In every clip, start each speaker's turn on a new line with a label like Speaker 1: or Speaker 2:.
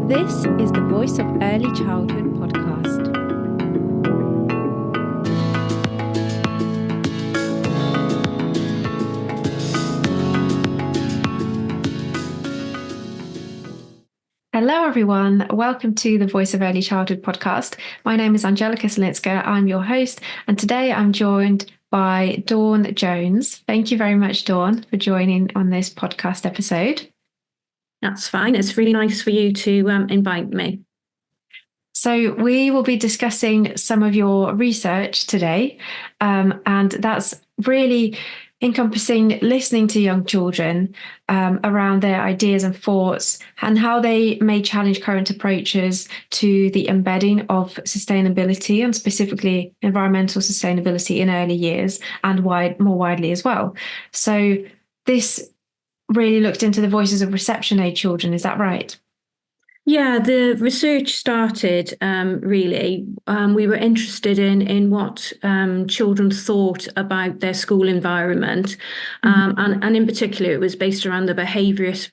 Speaker 1: This is the Voice of Early Childhood podcast. Hello, everyone. Welcome to the Voice of Early Childhood podcast. My name is Angelica Salinska. I'm your host, and today I'm joined by Dawn Jones. Thank you very much, Dawn, for joining on this podcast episode.
Speaker 2: That's fine. It's really nice for you to invite me.
Speaker 1: So we will be discussing some of your research today, and that's really encompassing listening to young children around their ideas and thoughts and how they may challenge current approaches to the embedding of sustainability and specifically environmental sustainability in early years and more widely as well. So this really looked into the voices of reception age children. Is that right?
Speaker 2: Yeah, the research started really. We were interested in what children thought about their school environment. And in particular, it was based around the behaviourist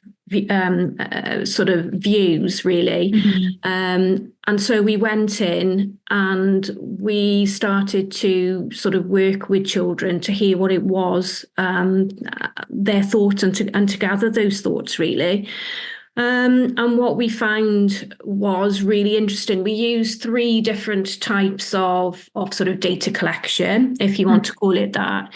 Speaker 2: sort of views, really. And so we went in and we started to sort of work with children to hear what it was, their thoughts, and to gather those thoughts, really. And what we found was really interesting. We used 3 different types of sort of data collection, if you want to call it that.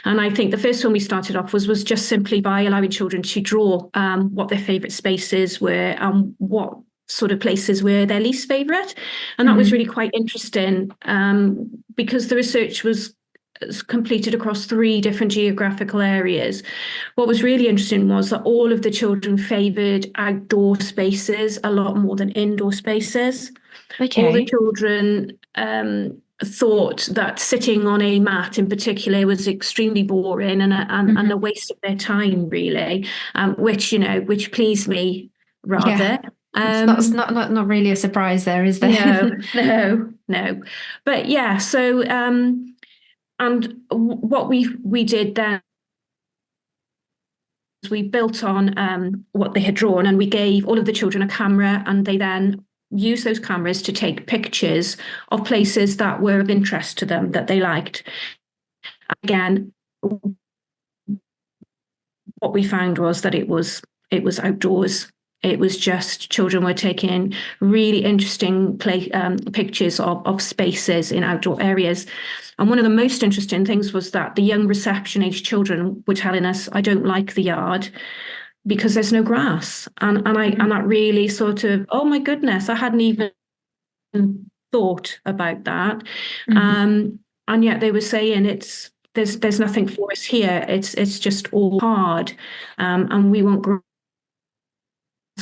Speaker 2: And I think the first one we started off was just simply by allowing children to draw what their favourite spaces were and what sort of places were their least favourite. And that was really quite interesting because the research was completed across 3 different geographical areas. What was really interesting was that all of the children favoured outdoor spaces a lot more than indoor spaces.
Speaker 1: Okay.
Speaker 2: All the children thought that sitting on a mat in particular was extremely boring and a waste of their time, really, which pleased me rather.
Speaker 1: Yeah. It's not really a surprise there, is there?
Speaker 2: No. But yeah, so and what we did then is we built on what they had drawn, and we gave all of the children a camera, and they then used those cameras to take pictures of places that were of interest to them, that they liked. Again, what we found was that it was outdoors. It was just children were taking really interesting pictures of spaces in outdoor areas. And one of the most interesting things was that the young reception age children were telling us, I don't like the yard because there's no grass. And that really sort of, oh my goodness, I hadn't even thought about that. And yet they were saying there's nothing for us here. It's just all hard. And we want grass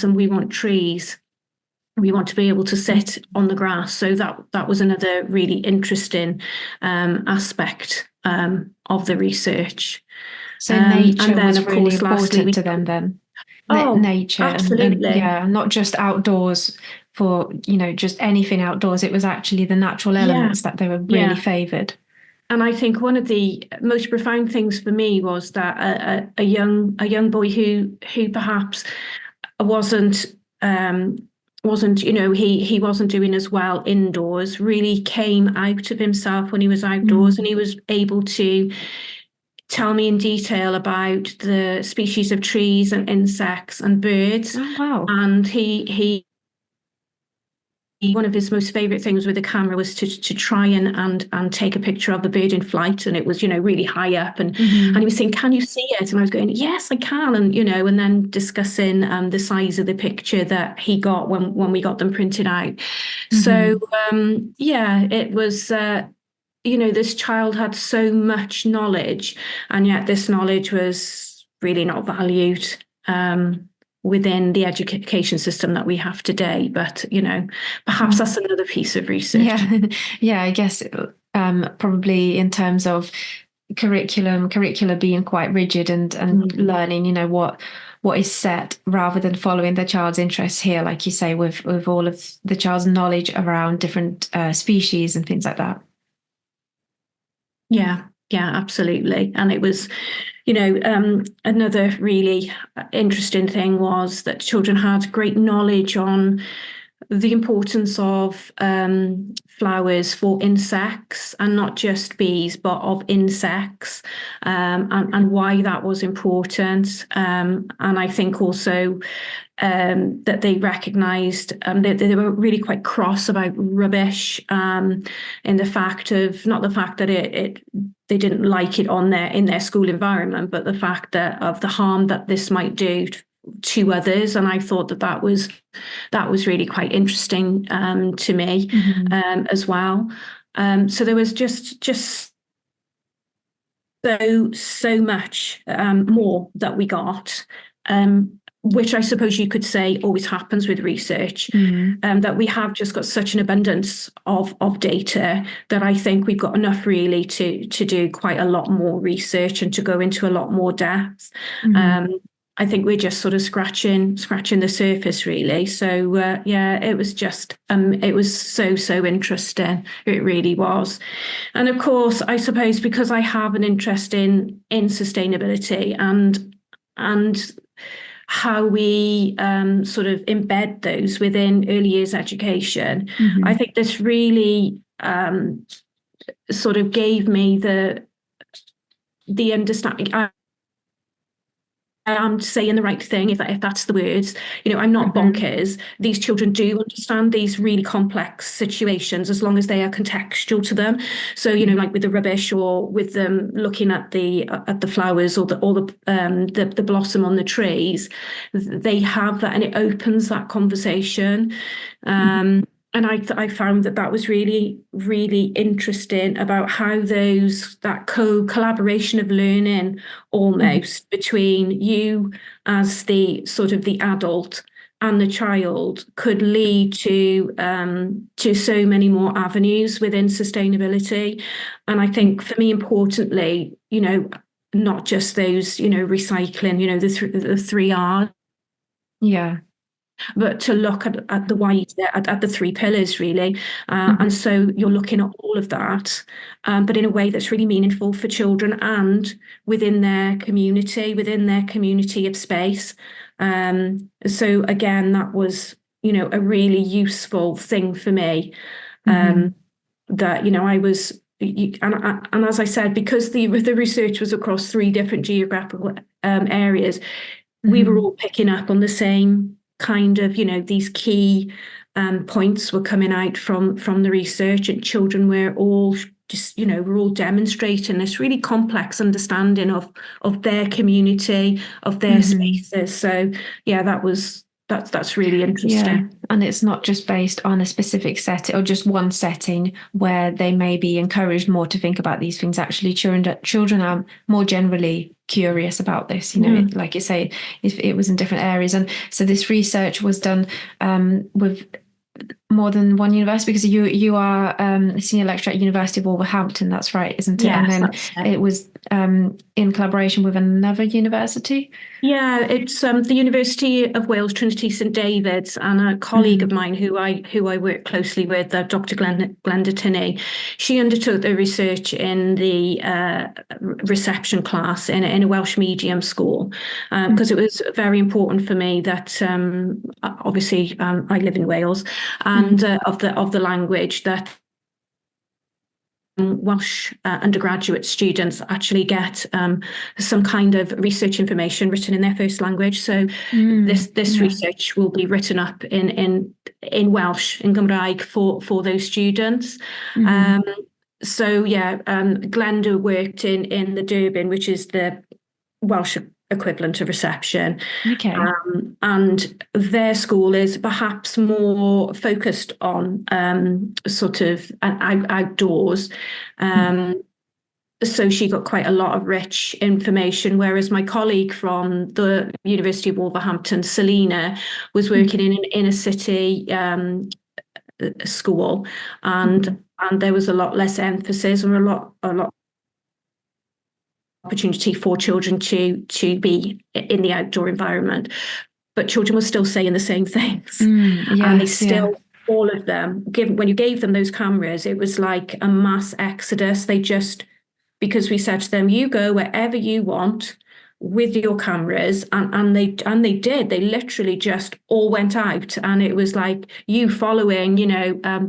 Speaker 2: and we want trees. We want to be able to sit on the grass. So that was another really interesting aspect of the research.
Speaker 1: So nature
Speaker 2: and then,
Speaker 1: was
Speaker 2: of
Speaker 1: really
Speaker 2: course,
Speaker 1: important to them then. Nature,
Speaker 2: absolutely.
Speaker 1: And not just outdoors for just anything outdoors. It was actually the natural elements that they were really favoured.
Speaker 2: And I think one of the most profound things for me was that a young boy who perhaps wasn't he wasn't doing as well indoors, really came out of himself when he was outdoors, and he was able to tell me in detail about the species of trees and insects and birds.
Speaker 1: Oh, wow.
Speaker 2: And he one of his most favourite things with the camera was to try and take a picture of a bird in flight, and it was really high up, and he was saying, can you see it? And I was going, yes, I can, and then discussing the size of the picture that he got when we got them printed out. So it was this child had so much knowledge, and yet this knowledge was really not valued within the education system that we have today. But perhaps that's another piece of research.
Speaker 1: Yeah, I guess probably in terms of curricula being quite rigid and learning what is set rather than following the child's interests here, like you say, with all of the child's knowledge around different species and things like that.
Speaker 2: Yeah, absolutely. And it was Another really interesting thing was that children had great knowledge on the importance of flowers for insects, and not just bees, but of insects, and why that was important. And I think also that they recognised that they were really quite cross about rubbish, in the fact of, not the fact that it they didn't like it in their school environment, but the fact that of the harm that this might do to others. And I thought that was really quite interesting to me, as well. So there was just so much more that we got, which I suppose you could say always happens with research, that we have just got such an abundance of data that I think we've got enough really to do quite a lot more research and to go into a lot more depth. I think we're just sort of scratching the surface, really. So it was just it was so interesting. It really was. And of course, I suppose because I have an interest in sustainability and how we sort of embed those within early years education, I think this really sort of gave me the understanding. I'm saying the right thing, if that's the words. I'm not bonkers. These children do understand these really complex situations as long as they are contextual to them. So, like with the rubbish, or with them looking at the flowers, or the blossom on the trees, they have that, and it opens that conversation. And I found that was really, really interesting about how that collaboration of learning almost between you as the sort of the adult and the child could lead to so many more avenues within sustainability. And I think for me, importantly, not just those, recycling, the three R's.
Speaker 1: Yeah.
Speaker 2: But to look at the wide, at the three pillars, really. And so you're looking at all of that, but in a way that's really meaningful for children and within their community of space. So again, that was, a really useful thing for me, that, I was, and as I said, because the research was across three different geographical areas, we were all picking up on the same kind of, these key points were coming out from the research, and children were all just, we're all demonstrating this really complex understanding of their community, of their spaces. So yeah, that's really interesting.
Speaker 1: Yeah. And it's not just based on a specific setting or just one setting where they may be encouraged more to think about these things. Actually, children are more generally curious about this. Like you say, if it was in different areas. And so this research was done with more than one university, because you are a senior lecturer at University of Wolverhampton. That's right, isn't it?
Speaker 2: Yes,
Speaker 1: and then it was in collaboration with another university.
Speaker 2: Yeah, it's the University of Wales, Trinity St David's, and a colleague of mine who I work closely with, Dr. Glenda Tinney. She undertook the research in the reception class in a Welsh medium school, because it was very important for me that obviously I live in Wales, and of the language, that Welsh undergraduate students actually get some kind of research information written in their first language. So this research will be written up in Welsh, in Gymraeg, for those students. So yeah, Glenda worked in the Durbin, which is the Welsh equivalent of reception.
Speaker 1: Okay.
Speaker 2: And their school is perhaps more focused on sort of outdoors. So she got quite a lot of rich information, whereas my colleague from the University of Wolverhampton, Selina, was working in an inner city school, and there was a lot less emphasis and a lot opportunity for children to be in the outdoor environment, but children were still saying the same things. And they still, all of them, when you gave them those cameras, it was like a mass exodus. They just because we said to them, you go wherever you want with your cameras, and they did. They literally just all went out, and it was like you following,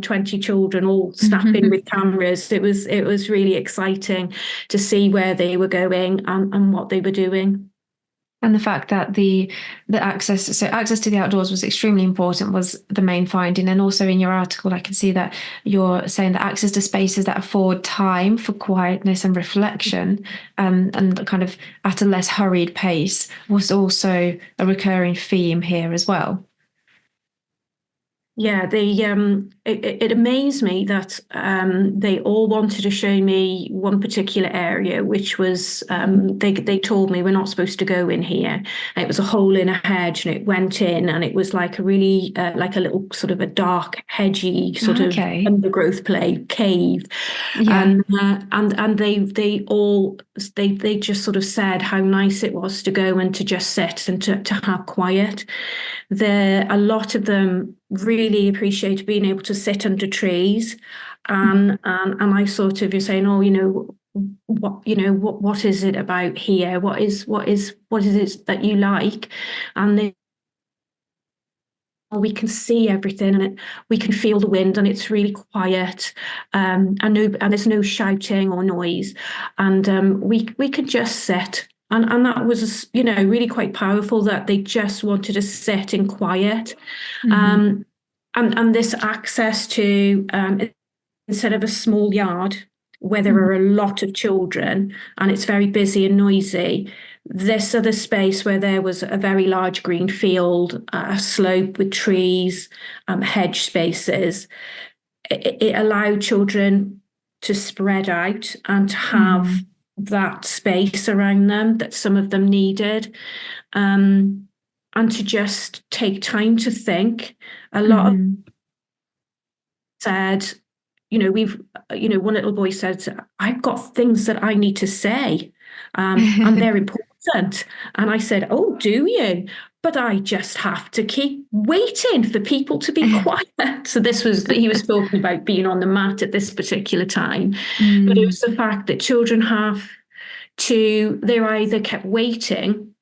Speaker 2: 20 children all snapping with cameras. It was really exciting to see where they were going and what they were doing.
Speaker 1: And the fact that the access to the outdoors was extremely important was the main finding. And also in your article, I can see that you're saying that access to spaces that afford time for quietness and reflection, and kind of at a less hurried pace, was also a recurring theme here as well.
Speaker 2: Yeah, it amazed me that they all wanted to show me one particular area, which was they told me we're not supposed to go in here. And it was a hole in a hedge, and it went in, and it was like a really like a little sort of a dark, hedgy sort of undergrowth cave.
Speaker 1: Yeah.
Speaker 2: And they just sort of said how nice it was to go and to just sit and to have quiet. A lot of them really appreciate being able to sit under trees, and I sort of, you're saying, oh, what is it about here? What is it that you like? And we can see everything, and we can feel the wind, and it's really quiet, and there's no shouting or noise, and we can just sit. And that was, really quite powerful, that they just wanted to sit in quiet. And this access to, instead of a small yard where there are a lot of children and it's very busy and noisy, this other space where there was a very large green field, a slope with trees, hedge spaces, it allowed children to spread out and to have that space around them that some of them needed, and to just take time to think. A lot of said, one little boy said, I've got things that I need to say, and they're important. And I said, oh, do you? But I just have to keep waiting for people to be quiet. So he was talking about being on the mat at this particular time. But it was the fact that children they're either kept waiting,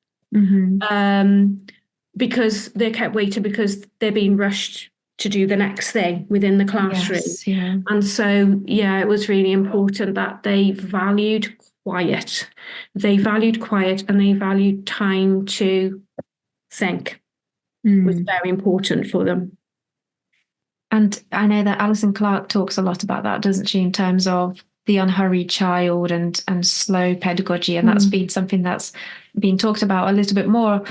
Speaker 2: because they're being rushed to do the next thing within the classroom.
Speaker 1: Yes, yeah.
Speaker 2: And so, it was really important that they valued quiet. They valued quiet, and they valued time to think. Was very important for them.
Speaker 1: And I know that Alison Clark talks a lot about that, doesn't she, in terms of the unhurried child and slow pedagogy. And that's been something that's been talked about a little bit more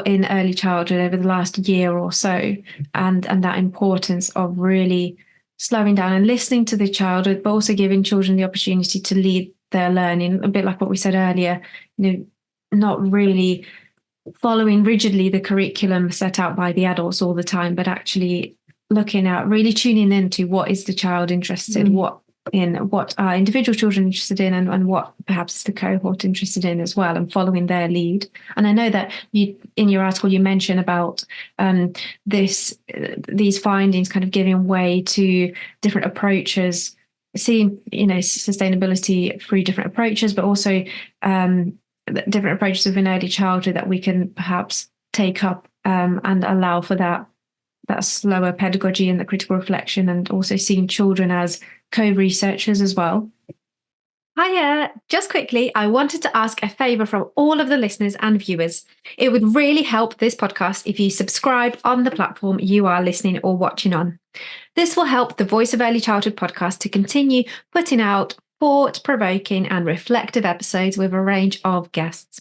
Speaker 1: in early childhood over the last year or so. And that importance of really slowing down and listening to the child, but also giving children the opportunity to lead their learning, a bit like what we said earlier, not really following rigidly the curriculum set out by the adults all the time, but actually looking at really tuning into what is the child interested, what are individual children interested in, and what perhaps is the cohort interested in as well, and following their lead. And I know that in your article you mention about these findings kind of giving way to different approaches, seeing sustainability through different approaches, but also different approaches within early childhood that we can perhaps take up and allow for that slower pedagogy and the critical reflection, and also seeing children as co-researchers as well. Hiya! Just quickly, I wanted to ask a favour from all of the listeners and viewers. It would really help this podcast if you subscribe on the platform you are listening or watching on. This will help the Voice of Early Childhood podcast to continue putting out thought-provoking and reflective episodes with a range of guests.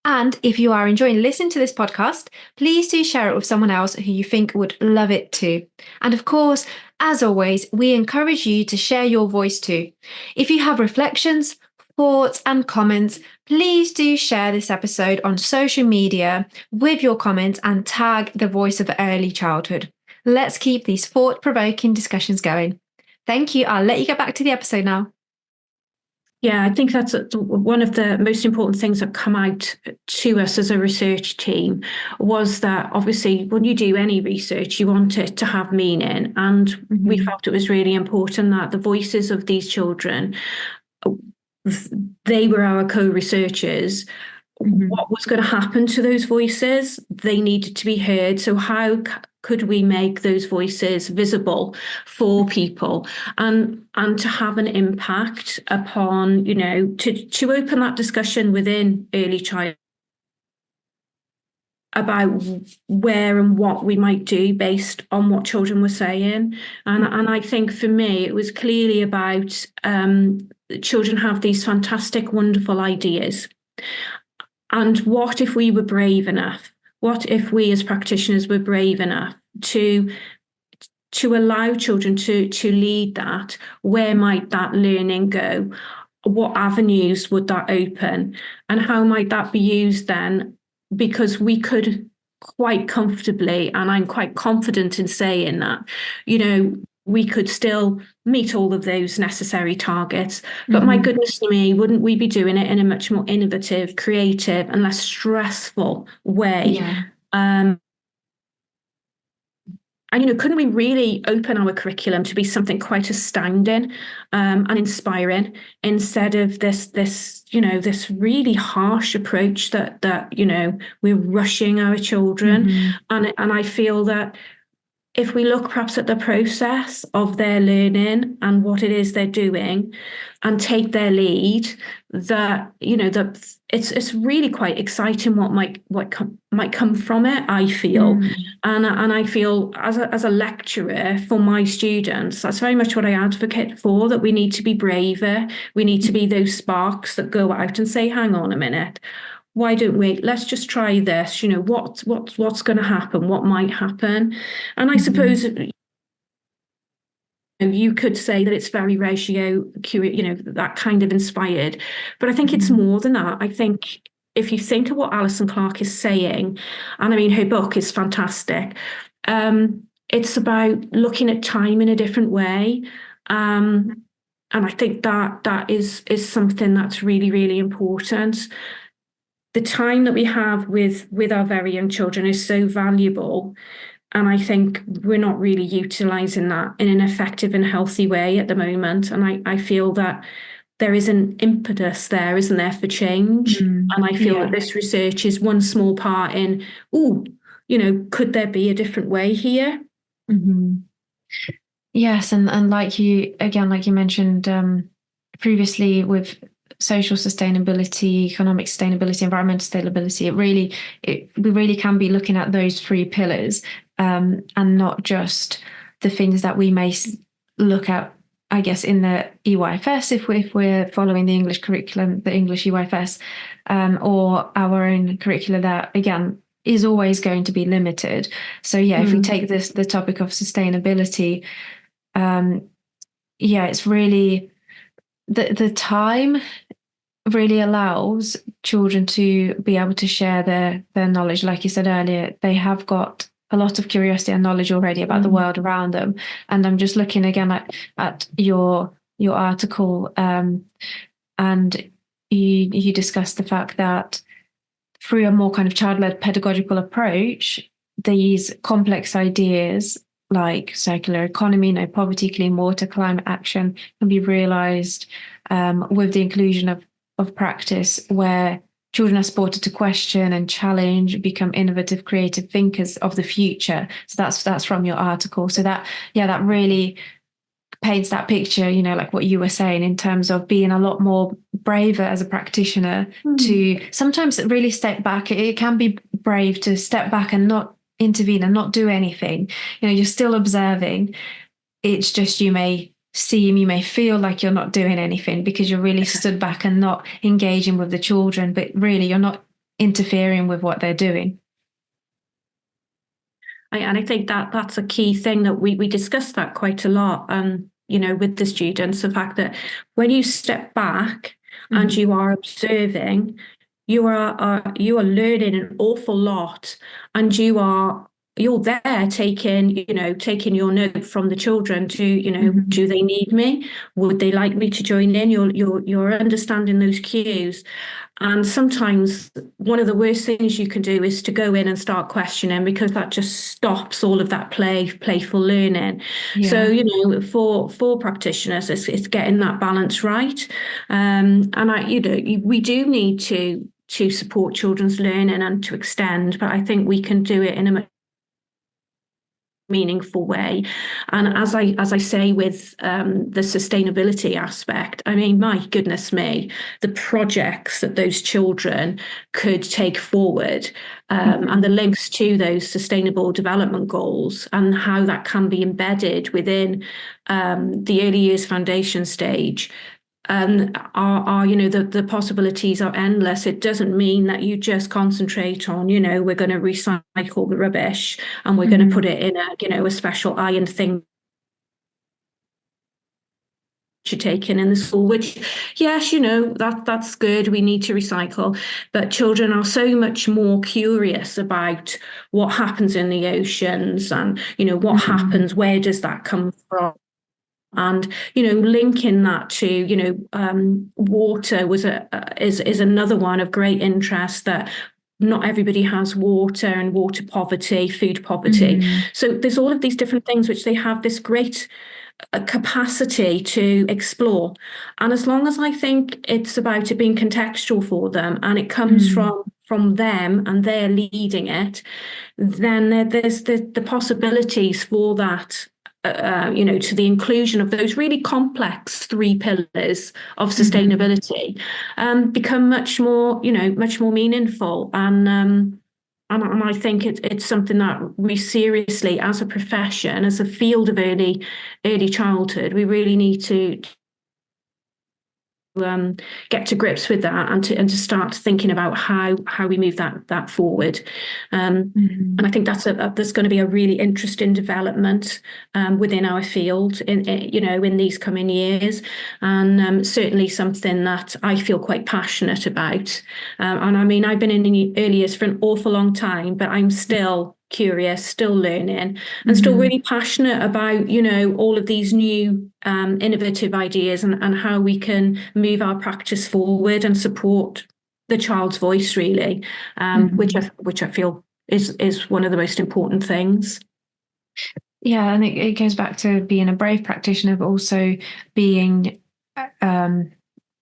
Speaker 1: And if you are enjoying listening to this podcast, please do share it with someone else who you think would love it too. And of course, as always, we encourage you to share your voice too. If you have reflections, thoughts, and comments, please do share this episode on social media with your comments and tag the Voice of Early Childhood. Let's keep these thought-provoking discussions going. Thank you. I'll let you get back to the episode now.
Speaker 2: Yeah, I think that's one of the most important things that come out to us as a research team, was that obviously when you do any research, you want it to have meaning. And we felt it was really important that the voices of these children they were our co-researchers. What was going to happen to those voices? They needed to be heard. So how could we make those voices visible for people, and to have an impact upon, to open that discussion within early childhood about where and what we might do based on what children were saying. And I think for me, it was clearly about children have these fantastic, wonderful ideas. And what if we were brave enough? What if we as practitioners were brave enough to allow children to lead that? Where might that learning go? What avenues would that open? And how might that be used then? Because we could quite comfortably, and I'm quite confident in saying that, we could still meet all of those necessary targets. But my goodness me, wouldn't we be doing it in a much more innovative, creative, and less stressful way?
Speaker 1: Yeah.
Speaker 2: And couldn't we really open our curriculum to be something quite astounding and inspiring, instead of this really harsh approach that we're rushing our children. And I feel that if we look perhaps at the process of their learning and what it is they're doing, and take their lead, that it's really quite exciting what might come from it, I feel. And I feel as a lecturer for my students, that's very much what I advocate for, that we need to be braver. We need to be those sparks that go out and say, hang on a minute, why don't we, let's just try this, what's going to happen, what might happen. And I suppose you could say that it's very ratio, that kind of inspired. But I think it's more than that. I think if you think of what Alison Clark is saying, and I mean, her book is fantastic, it's about looking at time in a different way. And I think that is something that's really, really important. The time that we have with our very young children is so valuable. And I think we're not really utilising that in an effective and healthy way at the moment. And I feel that there is an impetus there, isn't there, for change? And I feel that this research is one small part in, could there be a different way here?
Speaker 1: Yes, and like you mentioned previously, with social sustainability, economic sustainability, environmental sustainability, we really can be looking at those three pillars, and not just the things that we may look at, I guess, in the EYFS, if we're following the English curriculum, the English EYFS, or our own curricula that, again, is always going to be limited. So if we take the topic of sustainability, it's really the time really allows children to be able to share their knowledge. Like you said earlier, they have got a lot of curiosity and knowledge already about the world around them. And I'm just looking again at your article, and you discussed the fact that through a more kind of child-led pedagogical approach, these complex ideas like circular economy, no poverty, clean water, climate action can be realised with the inclusion of practice where children are supported to question and challenge, become innovative, creative thinkers of the future. So that's from your article. So that really paints that picture, like what you were saying, in terms of being a lot more braver as a practitioner to sometimes really step back. It can be brave to step back and not intervene and not do anything. You're still observing. It's just you may feel like you're not doing anything because you're really stood back and not engaging with the children, but really you're not interfering with what they're doing.
Speaker 2: And I think that's a key thing that we discuss that quite a lot, with the students, the fact that when you step back and you are observing, you are learning an awful lot, and you are you're there taking your note from the children to, do they need me? Would they like me to join in? You're understanding those cues. And sometimes one of the worst things you can do is to go in and start questioning, because that just stops all of that playful learning. So,
Speaker 1: Yeah.
Speaker 2: for practitioners, it's getting that balance right. And we do need to support children's learning and to extend, but I think we can do it in a meaningful way. And as I say with the sustainability aspect, I mean, my goodness me, the projects that those children could take forward, and the links to those sustainable development goals, and how that can be embedded within the early years foundation stage, are the possibilities are endless. It doesn't mean that you just concentrate on, we're going to recycle the rubbish and we're going to put it in a special iron thing you're taking in the school, which, yes, that's good, we need to recycle, but children are so much more curious about what happens in the oceans, and what happens, where does that come from. And linking that to water is another one of great interest, that not everybody has water, and water poverty, food poverty. So there's all of these different things which they have this great capacity to explore. And as long as I think it's about it being contextual for them, and it comes from them and they're leading it, then there's the possibilities for that, to the inclusion of those really complex three pillars of sustainability, become much more meaningful. And I think it's something that we seriously, as a profession, as a field of early childhood, we really need to get to grips with that, and to start thinking about how we move that forward. And I think that's going to be a really interesting development within our field in these coming years, and certainly something that I feel quite passionate about. And I mean, I've been in the early years for an awful long time, but I'm still curious, still learning, and still really passionate about all of these new innovative ideas, and how we can move our practice forward and support the child's voice, really, which I feel is one of the most important things.
Speaker 1: Yeah, and it goes back to being a brave practitioner, but also being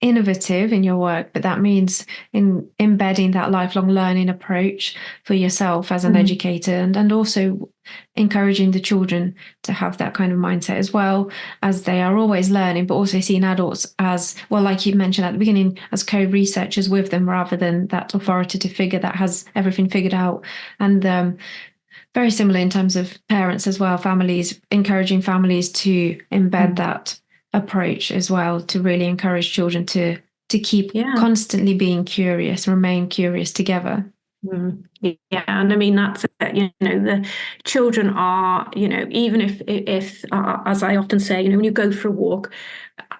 Speaker 1: innovative in your work. But that means in embedding that lifelong learning approach for yourself as an educator, and also encouraging the children to have that kind of mindset as well, as they are always learning, but also seeing adults as, well, like you mentioned at the beginning, as co-researchers with them, rather than that authoritative figure that has everything figured out. And very similar in terms of parents as well, families, encouraging families to embed that approach as well, to really encourage children to keep constantly being curious, remain curious together.
Speaker 2: Yeah, and I mean, that's it. The children are, even if as I often say, when you go for a walk,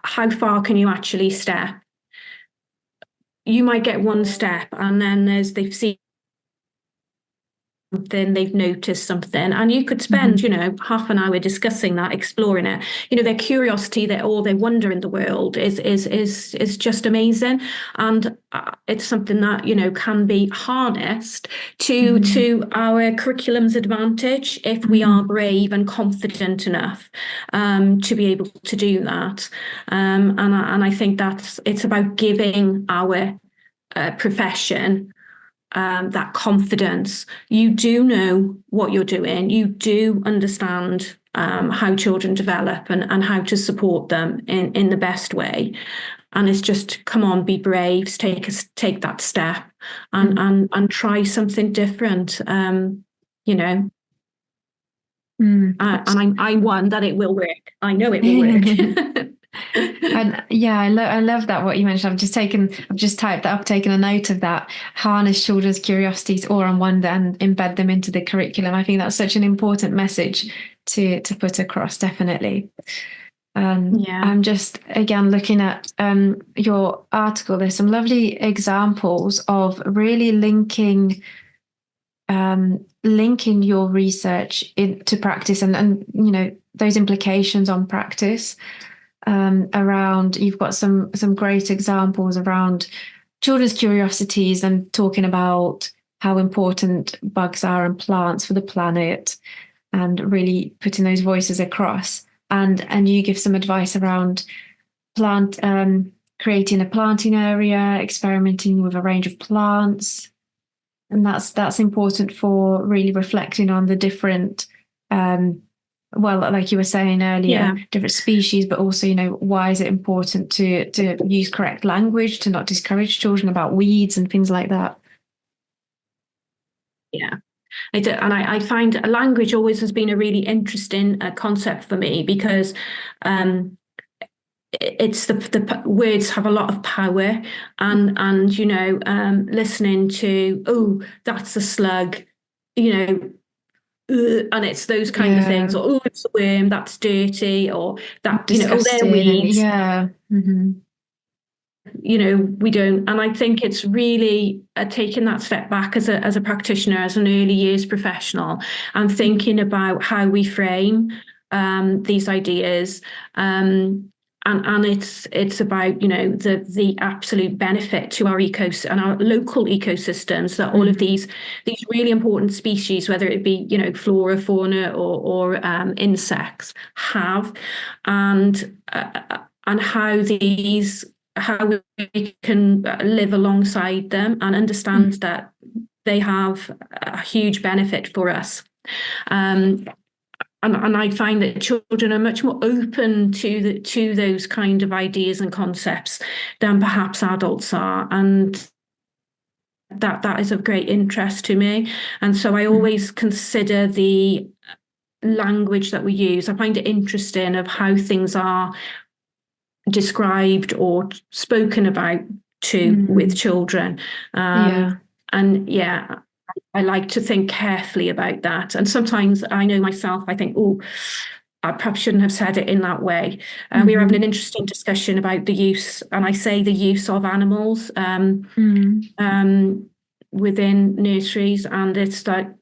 Speaker 2: how far can you actually step? You might get one step, and then they've seen something, they've noticed something, and you could spend half an hour discussing that, exploring it. Their curiosity, their wonder in the world is just amazing, and it's something that can be harnessed to our curriculum's advantage, if we are brave and confident enough to be able to do that. And I think it's about giving our profession that confidence. You do know what you're doing. You do understand how children develop, and how to support them in the best way. And it's just, come on, be brave, take that step, and try something different. And I'm one that it will work. I know it will work.
Speaker 1: And yeah, I love that, what you mentioned. I've just typed that up, taken a note of that. Harness children's curiosities, awe and wonder, and embed them into the curriculum. I think that's such an important message to put across, definitely. I'm just again looking at your article. There's some lovely examples of really linking linking your research into practice and those implications on practice, around, you've got some great examples around children's curiosities and talking about how important bugs are and plants for the planet, and really putting those voices across. And you give some advice around creating a planting area, experimenting with a range of plants. And that's important for really reflecting on the different, well, like you were saying earlier, different species, but also, why is it important to use correct language, to not discourage children about weeds and things like that?
Speaker 2: Yeah. I do, and I find language always has been a really interesting concept for me, because it's the words have a lot of power, and listening to, oh, that's a slug, and it's those kind of things, or oh, it's a worm, that's dirty, or that, oh, they're weeds.
Speaker 1: Yeah. Mm-hmm.
Speaker 2: We don't, and I think it's really taking that step back as a practitioner, as an early years professional, and thinking about how we frame these ideas, and it's about the absolute benefit to our and our local ecosystems that all of these really important species, whether it be flora, fauna, or insects, have, and how we can live alongside them and understand that they have a huge benefit for us. And I find that children are much more open to those kind of ideas and concepts than perhaps adults are, and that is of great interest to me. And so I always consider the language that we use. I find it interesting of how things are described or spoken about with children. And I like to think carefully about that. And sometimes I know myself, I think, oh, I perhaps shouldn't have said it in that way. We were having an interesting discussion about the use, and I say the use of animals within nurseries, and it's that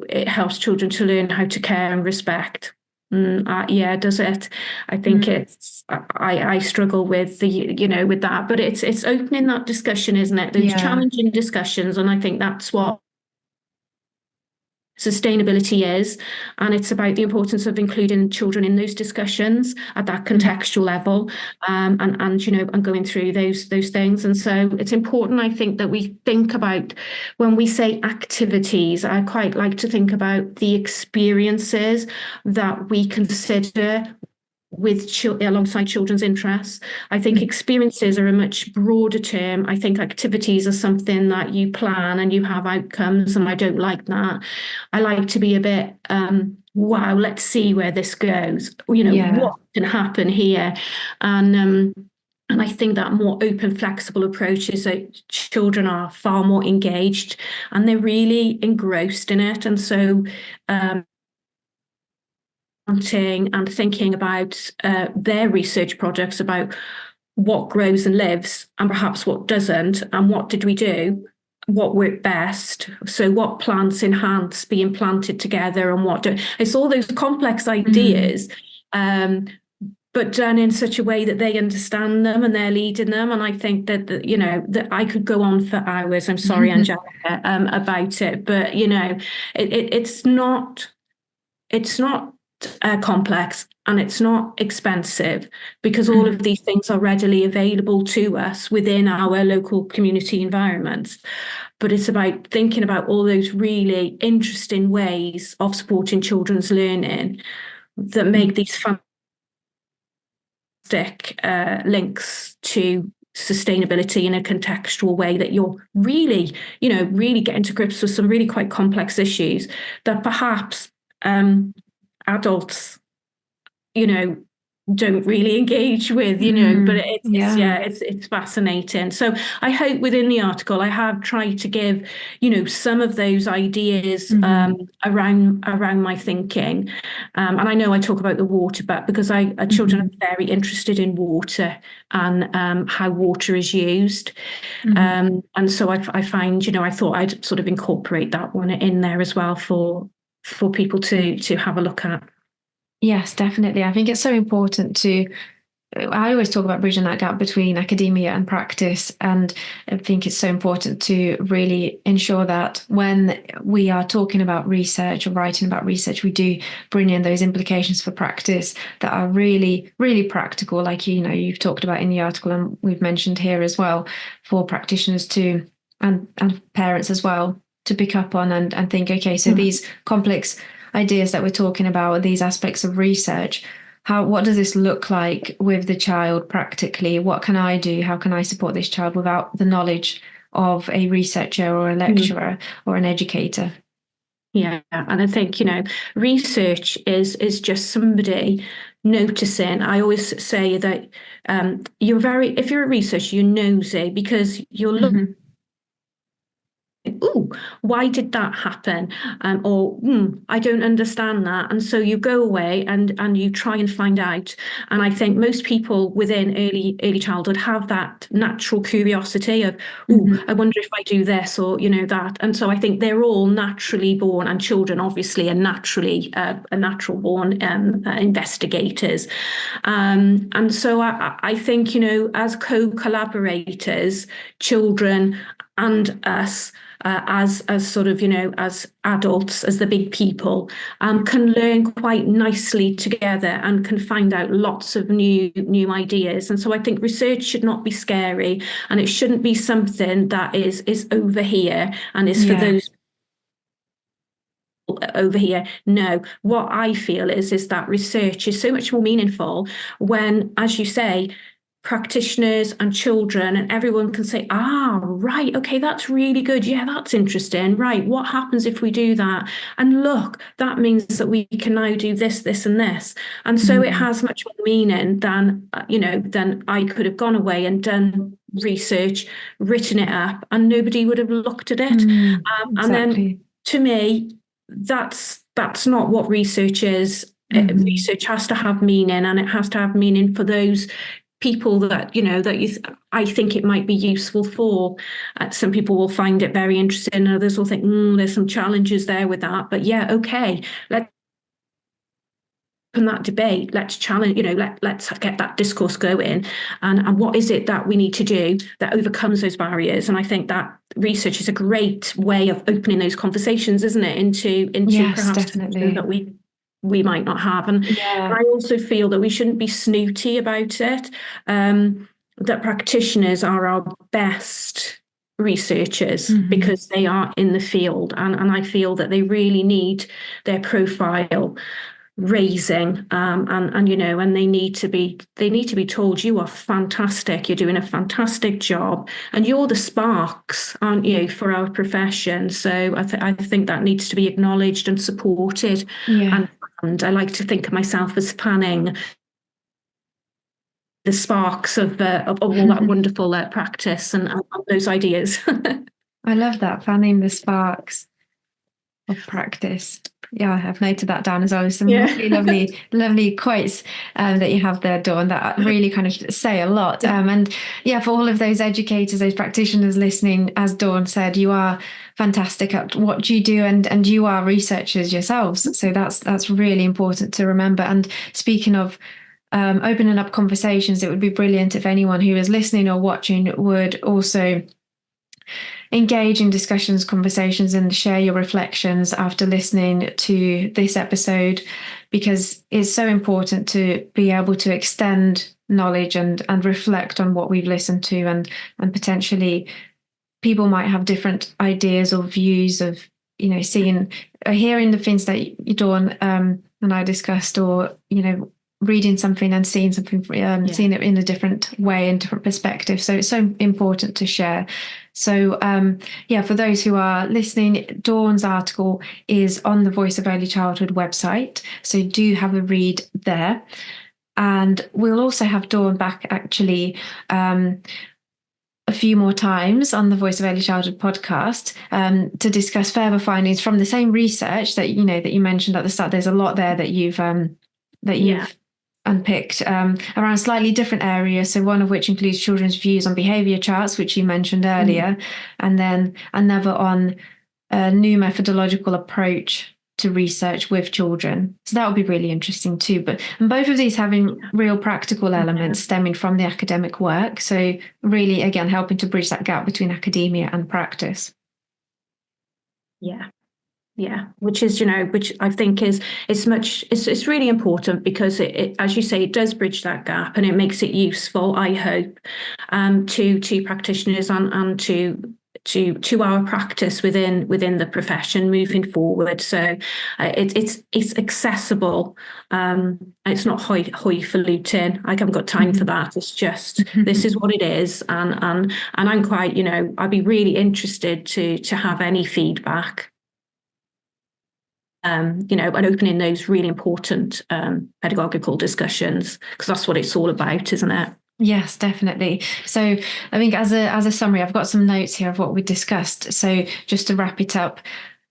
Speaker 2: it helps children to learn how to care and respect. Does it? I think it's. I struggle with with that, but it's opening that discussion, isn't it? Those challenging discussions, and I think that's what sustainability is, and it's about the importance of including children in those discussions at that contextual level, and going through those things. And so it's important, I think, that we think about, when we say activities, I quite like to think about the experiences that we consider alongside children's interests. I think experiences are a much broader term. I think activities are something that you plan and you have outcomes, and I don't like that. I like to be a bit, wow, let's see where this goes. What can happen here? And I think that more open, flexible approach is that children are far more engaged and they're really engrossed in it. And so and thinking about their research projects, about what grows and lives and perhaps what doesn't, and what did we do, what worked best, so what plants enhance being planted together, and what do. It's all those complex ideas, but done in such a way that they understand them and they're leading them. And I think that that I could go on for hours, I'm sorry, Angelica, about it, but it's not complex, and it's not expensive, because all of these things are readily available to us within our local community environments. But it's about thinking about all those really interesting ways of supporting children's learning that make these fantastic links to sustainability in a contextual way, that you're really getting to grips with some really quite complex issues that perhaps adults, don't really engage with, but
Speaker 1: Yeah.
Speaker 2: it's fascinating. So I hope within the article I have tried to give, some of those ideas around my thinking. And I know I talk about the water, but because children are very interested in water and how water is used. And so I find, I thought I'd sort of incorporate that one in there as well for people to have a look at.
Speaker 1: Yes, definitely. I think it's so important I always talk about bridging that gap between academia and practice. And I think it's so important to really ensure that when we are talking about research or writing about research, we do bring in those implications for practice that are really, really practical, like, you've talked about in the article and we've mentioned here as well, for practitioners to, and parents as well, to pick up on and think, okay, so these complex ideas that we're talking about, these aspects of research, what does this look like with the child practically? What can I do? How can I support this child without the knowledge of a researcher or a lecturer or an educator?
Speaker 2: Yeah, and I think, research is just somebody noticing. I always say that if you're a researcher, you're nosy because you're looking. Oh, why did that happen? Or I don't understand that. And so you go away and you try and find out. And I think most people within early childhood have that natural curiosity of, I wonder if I do this or that. And so I think they're all naturally born, and children obviously are naturally a natural born investigators. And so I think as co-collaborators, children and us, as sort of as adults, as the big people, can learn quite nicely together and can find out lots of new ideas. And so I think research should not be scary, and it shouldn't be something that is over here and is for those over here. No, what I feel is that research is so much more meaningful when, as you say, practitioners and children and everyone can say, right, okay, that's really good. Yeah, that's interesting. Right, what happens if we do that? And look, that means that we can now do this, this, and this. And so it has much more meaning than I could have gone away and done research, written it up, and nobody would have looked at it.
Speaker 1: Exactly.
Speaker 2: And then to me, that's not what research is. Research has to have meaning, and it has to have meaning for those people that I think it might be useful for. Some people will find it very interesting, and others will think there's some challenges there with that. But yeah, okay, let's open that debate. Let's challenge. Let's get that discourse going. And what is it that we need to do that overcomes those barriers? And I think that research is a great way of opening those conversations, isn't it? Into
Speaker 1: yes,
Speaker 2: perhaps
Speaker 1: definitely.
Speaker 2: that we might not have. And I also feel that we shouldn't be snooty about it, that practitioners are our best researchers because they are in the field. And I feel that they really need their profile raising, and they need to be told, you are fantastic, you're doing a fantastic job, and you're the sparks, aren't you, for our profession. So I think that needs to be acknowledged and supported. And I like to think of myself as fanning the sparks of all that wonderful practice and those ideas.
Speaker 1: I love that, fanning the sparks of practice. Yeah, I've noted that down as well. Some really lovely quotes that you have there, Dawn, that really kind of say a lot. And yeah, for all of those educators, those practitioners listening, as Dawn said, you are fantastic at what you do, and you are researchers yourselves. So that's really important to remember. And speaking of opening up conversations, it would be brilliant if anyone who is listening or watching would also engage in discussions, conversations, and share your reflections after listening to this episode, because it's so important to be able to extend knowledge and reflect on what we've listened to, and potentially people might have different ideas or views of seeing hearing the things that Dawn and I discussed, or reading something and seeing something, seeing it in a different way and different perspective. So it's so important to share. So for those who are listening, Dawn's article is on the Voice of Early Childhood website. So do have a read there. And we'll also have Dawn back actually a few more times on the Voice of Early Childhood podcast to discuss further findings from the same research that you mentioned at the start. There's a lot there that you've unpicked around slightly different areas. So one of which includes children's views on behaviour charts, which you mentioned earlier, and then another on a new methodological approach to research with children. So that would be really interesting too. And both of these having real practical elements stemming from the academic work. So really, again, helping to bridge that gap between academia and practice.
Speaker 2: Yeah, which I think it's really important because it, as you say, it does bridge that gap and it makes it useful, I hope, to practitioners and to our practice within the profession moving forward. So it's accessible. It's not highfalutin. I haven't got time for that. It's just this is what it is, and I'm quite, I'd be really interested to have any feedback. And opening those really important pedagogical discussions, because that's what it's all about, isn't it?
Speaker 1: Yes, definitely. So I think as a summary, I've got some notes here of what we discussed. So just to wrap it up,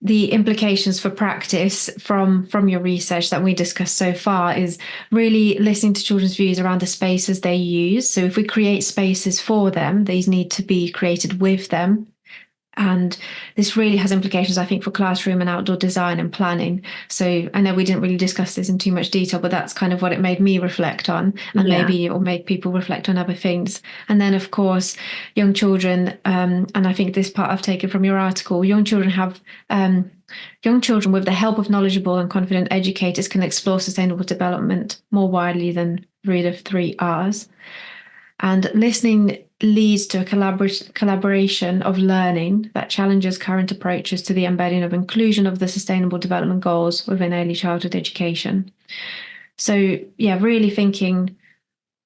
Speaker 1: the implications for practice from your research that we discussed so far is really listening to children's views around the spaces they use. So if we create spaces for them, these need to be created with them. And this really has implications, I think, for classroom and outdoor design and planning. So I know we didn't really discuss this in too much detail, but that's kind of what it made me reflect on, and maybe it will make people reflect on other things. And then, of course, young children, and I think this part I've taken from your article, young children with the help of knowledgeable and confident educators can explore sustainable development more widely than read of 3 R's. And listening leads to a collaboration of learning that challenges current approaches to the embedding of inclusion of the Sustainable Development Goals within early childhood education. So, really thinking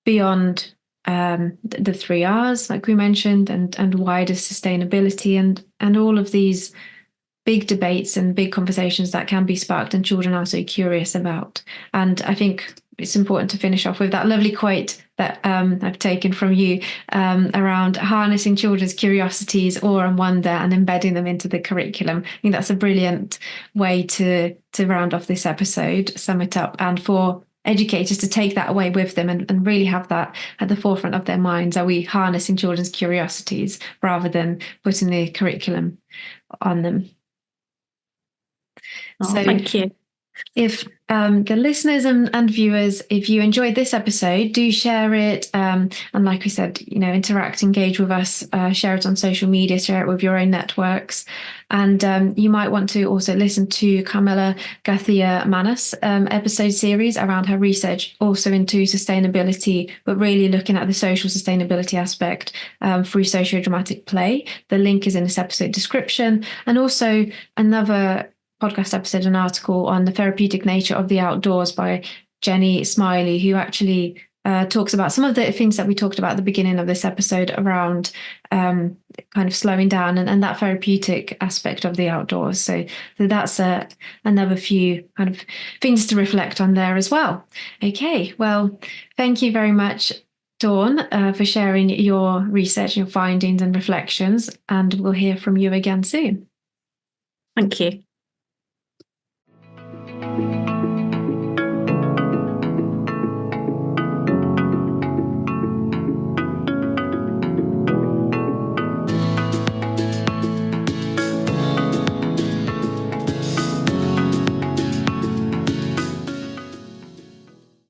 Speaker 1: beyond the 3 R's, like we mentioned, and wider sustainability and all of these big debates and big conversations that can be sparked and children are so curious about. And I think it's important to finish off with that lovely quote that I've taken from you around harnessing children's curiosities, awe and wonder, and embedding them into the curriculum. I think that's a brilliant way to round off this episode, sum it up, and for educators to take that away with them and really have that at the forefront of their minds. Are we harnessing children's curiosities rather than putting the curriculum on them?
Speaker 2: So thank you.
Speaker 1: If the listeners and viewers, if you enjoyed this episode, do share it. And like we said, interact, engage with us, share it on social media, share it with your own networks. And you might want to also listen to Carmela Garcia Manos episode series around her research also into sustainability, but really looking at the social sustainability aspect through socio-dramatic play. The link is in this episode description. And also another podcast episode, an article on the therapeutic nature of the outdoors by Jenny Smiley, who actually talks about some of the things that we talked about at the beginning of this episode around kind of slowing down and that therapeutic aspect of the outdoors. So that's another few kind of things to reflect on there as well. Okay, well, thank you very much, Dawn, for sharing your research, your findings and reflections, and we'll hear from you again soon.
Speaker 2: Thank you.